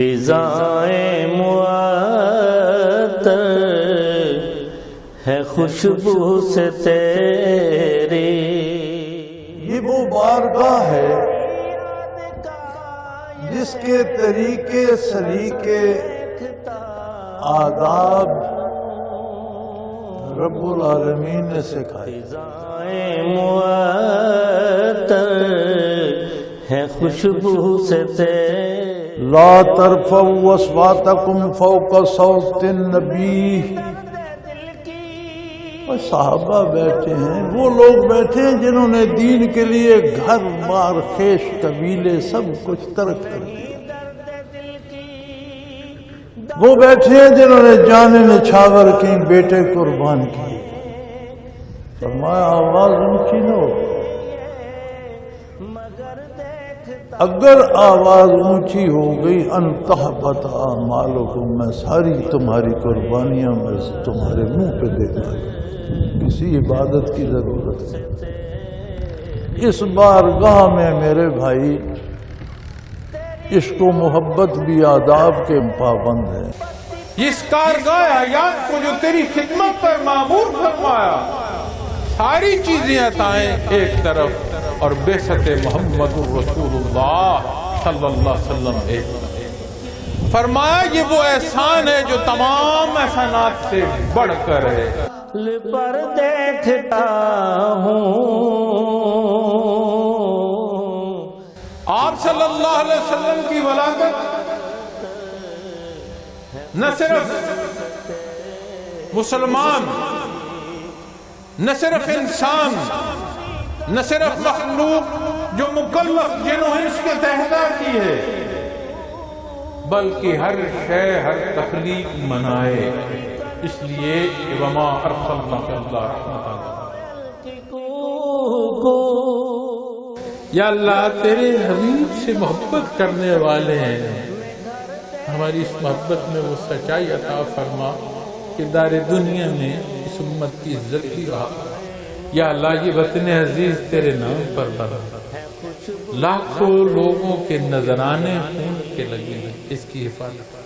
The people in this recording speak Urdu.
فضائیں معطر ہے خوشبو سے تیری. یہ وہ بارگاہ ہے جس کے طریقے سلیقے آداب رب العالمین نے سکھائے. فضائیں معطر ہے خوشبو سے تیری. لا ترفعوا اصواتکم فوق صوت النبی. صحابہ بیٹھے ہیں، وہ لوگ بیٹھے ہیں جنہوں نے دین کے لیے گھر بار خیش قبیلے سب کچھ ترک کر دیا. وہ بیٹھے ہیں جنہوں نے جان نچھاور کی، بیٹے قربان کی. فرمایا آواز اونچی نہ ہو. اگر آواز اونچی ہو گئی انتحبط اعمالکم، میں ساری تمہاری قربانیاں میں تمہارے منہ پہ دے دوں. کسی عبادت کی ضرورت ہے. اس بارگاہ میں میرے بھائی عشق و محبت بھی آداب کے پابند ہیں. اس کارگاہ حیات کو جو تیری خدمت پر معمور فرمایا، ساری چیزیں عطائیں ایک طرف اور بعثت محمد الرسول اللہ صلی اللہ علیہ وسلم ایک طرف. فرمایا یہ وہ احسان ہے جو تمام احسانات سے بڑھ کر ہے. پر دیکھتا ہوں آپ صلی اللہ علیہ وسلم کی ولادت نہ صرف مسلمان، نہ صرف انسان، نہ صرف مخلوق جو مکلف جن و انس کے تحت کی ہے، بلکہ ہر شے ہر تخلیق منائے. اس لیے وما ارسلناک الا رحمۃ. یا اللہ تیرے حبیب سے محبت کرنے والے ہیں، ہماری اس محبت میں وہ سچائی عطا فرما کہ دار دنیا میں اس امت کی عزت کی رہا. یا اللہ یہ وطن عزیز تیرے نام پر بنا، لاکھوں لوگوں کے نذرانے خون کے لگے ہیں، اس کی حفاظت